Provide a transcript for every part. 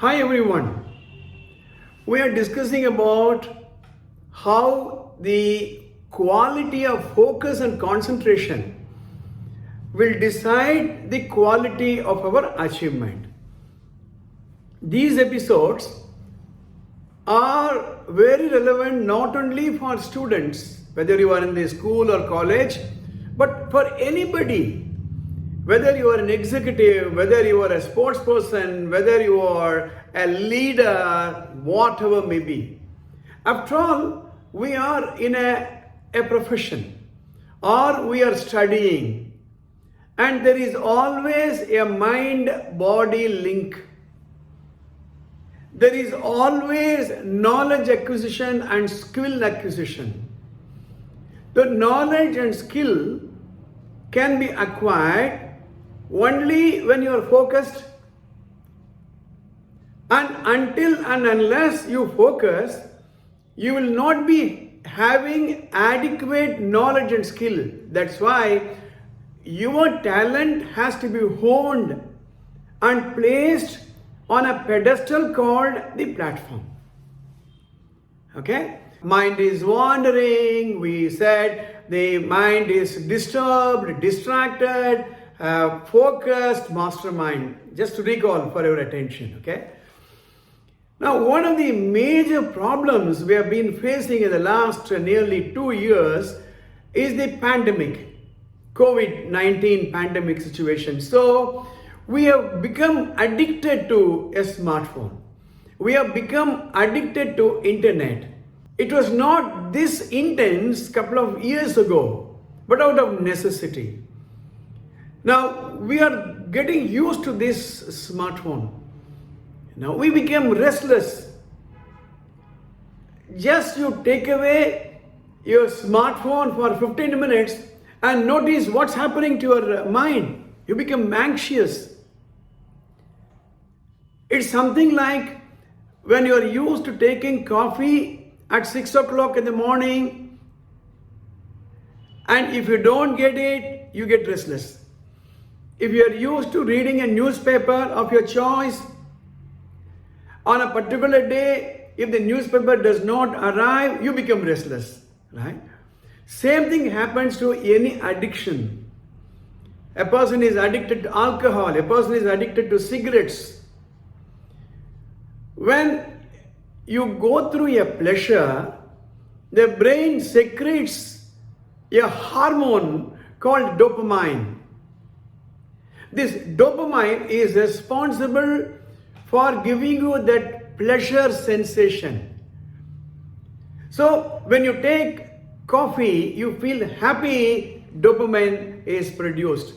Hi everyone. We are discussing about how the quality of focus and concentration will decide the quality of our achievement. These episodes are very relevant not only for students, whether you are in the school or college, but for anybody. Whether you are an executive, whether you are a sports person, whether you are a leader, whatever may be. After all, we are in a profession or we are studying, and there is always a mind-body link. There is always knowledge acquisition and skill acquisition. The knowledge and skill can be acquired only when you are focused, and until and unless you focus, you will not be having adequate knowledge and skill. That's why your talent has to be honed and placed on a pedestal called the platform. Okay? Mind is wandering, we said the mind is disturbed, distracted, focused, mastermind. Just to recall for your attention, okay? Now, one of the major problems we have been facing in the last nearly 2 years is the pandemic, COVID-19 pandemic situation. So, we have become addicted to a smartphone. We have become addicted to internet. It was not this intense couple of years ago, but out of necessity. Now, we are getting used to this smartphone. Now, we became restless. Just you take away your smartphone for 15 minutes and notice what's happening to your mind. You become anxious. It's something like when you are used to taking coffee at 6 o'clock in the morning, and if you don't get it, you get restless. If you are used to reading a newspaper of your choice, on a particular day, if the newspaper does not arrive, you become restless, right? Same thing happens to any addiction. A person is addicted to alcohol, a person is addicted to cigarettes. When you go through a pleasure, the brain secretes a hormone called dopamine. This dopamine is responsible for giving you that pleasure sensation. So when you take coffee, you feel happy, dopamine is produced.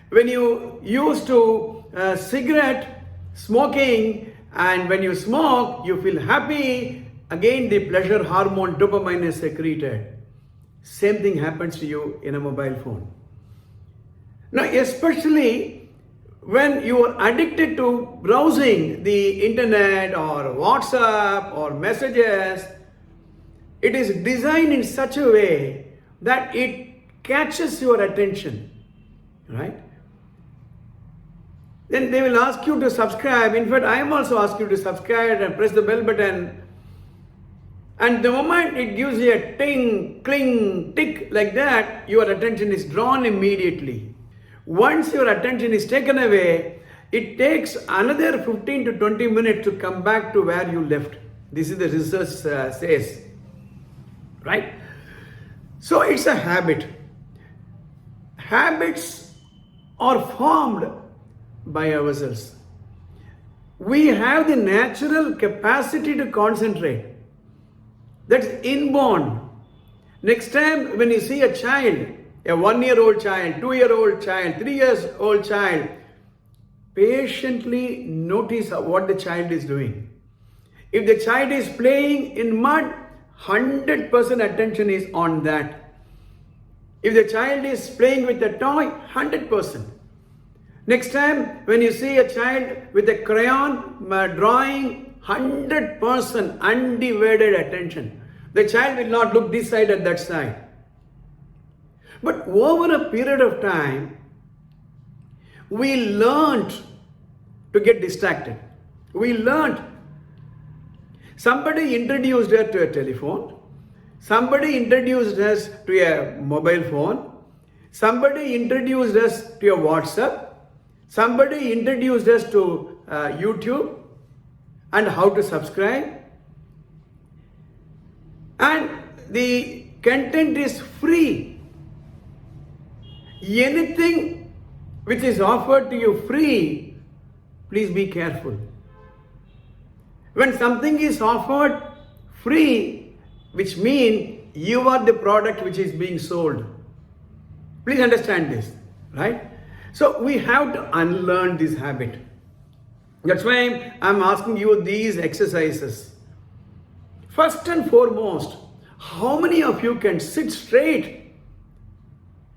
When you used to cigarette smoking, and when you smoke, you feel happy, again the pleasure hormone dopamine is secreted. Same thing happens to you in a mobile phone. Now, especially when you are addicted to browsing the internet or WhatsApp or messages, it is designed in such a way that it catches your attention, right? Then they will ask you to subscribe. In fact, I am also asked you to subscribe and press the bell button. And the moment it gives you a ting, cling, tick like that, your attention is drawn immediately. Once your attention is taken away, it takes another 15 to 20 minutes to come back to where you left. This is the research says, right? So it's a habit. Habits are formed by ourselves. We have the natural capacity to concentrate. That's inborn. Next time when you see a child, a 1-year-old child, 2-year-old child, 3-year-old child, patiently notice what the child is doing. If the child is playing in mud, 100% attention is on that. If the child is playing with a toy, 100%. Next time when you see a child with a crayon drawing, 100% undivided attention. The child will not look this side or that side. But over a period of time, we learned to get distracted. We learned. Somebody introduced her to a telephone. Somebody introduced us to a mobile phone. Somebody introduced us to a WhatsApp. Somebody introduced us to YouTube and how to subscribe. And the content is free. Anything which is offered to you free, please be careful. When something is offered free, which means you are the product which is being sold. Please understand this, right? So we have to unlearn this habit. That's why I'm asking you these exercises. First and foremost, how many of you can sit straight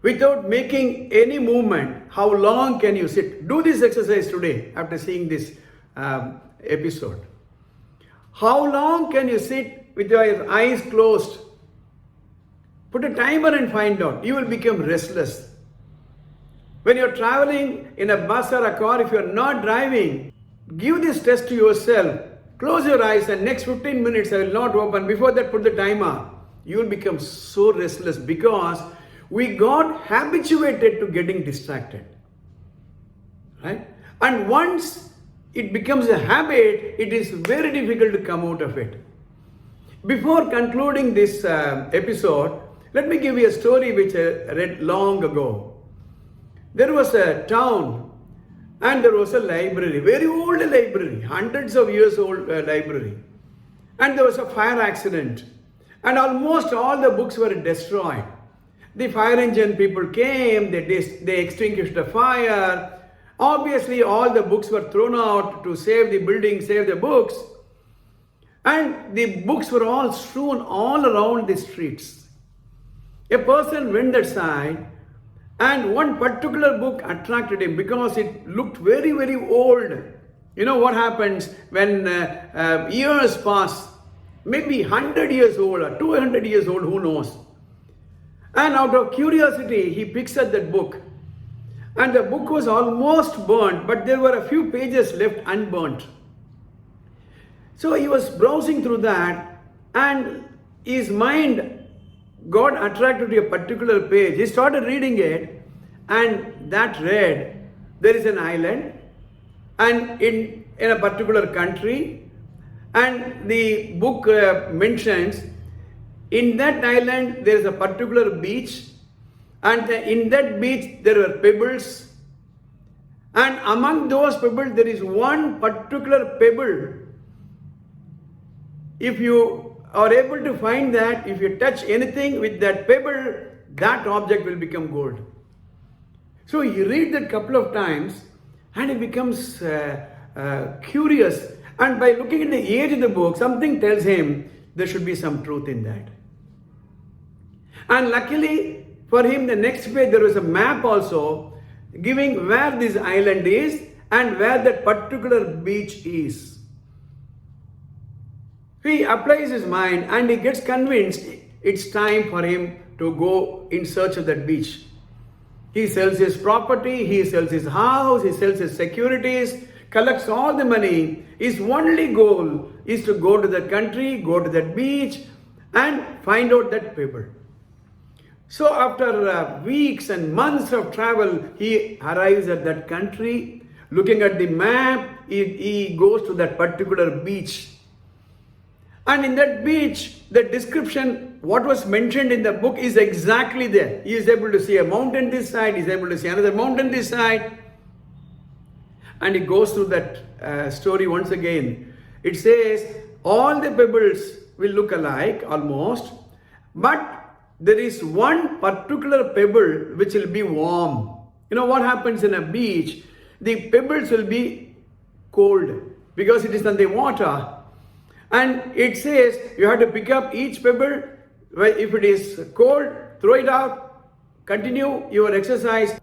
without making any movement? How long can you sit? Do this exercise today after seeing this episode. How long can you sit with your eyes closed? Put a timer and find out. You will become restless. When you're traveling in a bus or a car, if you're not driving, give this test to yourself. Close your eyes and next 15 minutes I will not open. Before that, put the timer. You will become so restless because we got habituated to getting distracted. Right? And once it becomes a habit, it is very difficult to come out of it. Before concluding this episode, let me give you a story which I read long ago. There was a town and there was a library, very old library, hundreds of years old library. And there was a fire accident. And almost all the books were destroyed. The fire engine people came, they extinguished the fire. Obviously, all the books were thrown out to save the building, save the books. And the books were all strewn all around the streets. A person went that side, and one particular book attracted him because it looked very, very old. You know what happens when years pass, maybe 100 years old or 200 years old, who knows. And out of curiosity, he picks up that book. And the book was almost burnt, but there were a few pages left unburnt. So he was browsing through that, and his mind got attracted to a particular page. He started reading it, and that read, there is an island, and in a particular country, and the book mentions, in that island there is a particular beach, and in that beach there were pebbles, and among those pebbles there is one particular pebble. If you are able to find that, if you touch anything with that pebble, that object will become gold. So he read that couple of times and he becomes curious, and by looking at the age of the book, something tells him there should be some truth in that. And luckily for him, the next page there was a map also giving where this island is and where that particular beach is. He applies his mind and he gets convinced it's time for him to go in search of that beach. He sells his property, he sells his house, he sells his securities, collects all the money. His only goal is to go to that country, go to that beach and find out that pebble. So after weeks and months of travel, he arrives at that country. Looking at the map, he goes to that particular beach. And in that beach, the description, what was mentioned in the book is exactly there. He is able to see a mountain this side, he is able to see another mountain this side. And he goes through that story once again. It says, all the pebbles will look alike almost, but there is one particular pebble which will be warm. You know what happens in a beach? The pebbles will be cold because it is on the water. And it says you have to pick up each pebble. If it is cold, throw it out, continue your exercise.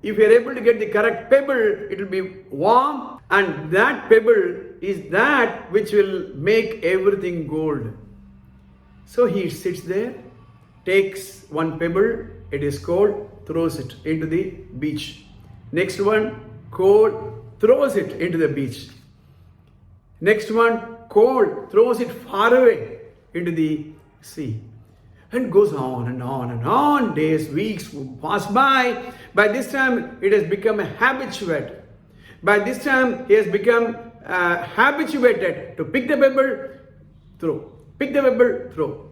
If you are able to get the correct pebble, it will be warm, and that pebble is that which will make everything gold. So he sits there, takes one pebble, it is cold, throws it into the beach. Next one, cold, throws it into the beach. Next one, cold, throws it far away into the sea. And goes on and on and on. Days, weeks pass by. By this time, it has become a habituate. By this time, he has become habituated to pick the pebble, throw. Pick the pebble, throw.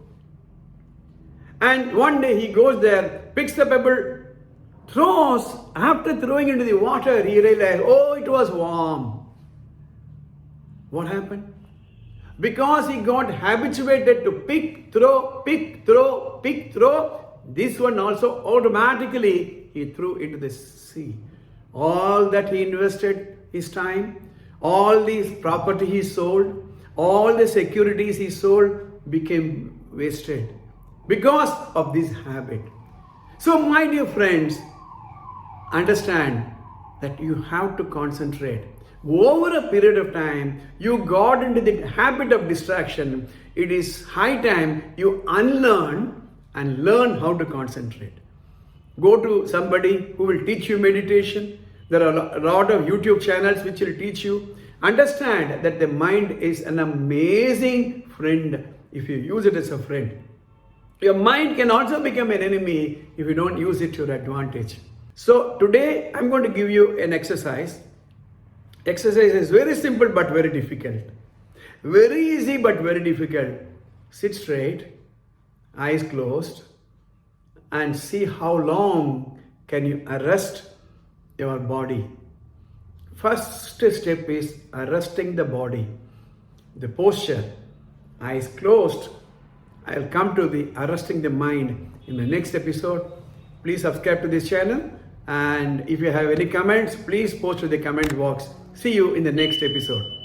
And one day he goes there, picks the pebble, throws. After throwing into the water, he realized, oh, it was warm. What happened? Because he got habituated to pick, throw, pick, throw, pick, throw, this one also automatically he threw into the sea. All that he invested his time, all these property he sold, all the securities he sold became wasted because of this habit. So my dear friends, understand that you have to concentrate. Over a period of time, you got into the habit of distraction. It is high time you unlearn and learn how to concentrate. Go to somebody who will teach you meditation. There are a lot of YouTube channels which will teach you. Understand that the mind is an amazing friend if you use it as a friend. Your mind can also become an enemy if you don't use it to your advantage. So today I'm going to give you an exercise. Exercise is very simple but very difficult. Very easy but very difficult. Sit straight, eyes closed, and see how long can you arrest your body. First step is arresting the body. The posture, eyes closed. I'll come to the arresting the mind in the next episode. Please subscribe to this channel. And if you have any comments, please post to the comment box. See you in the next episode.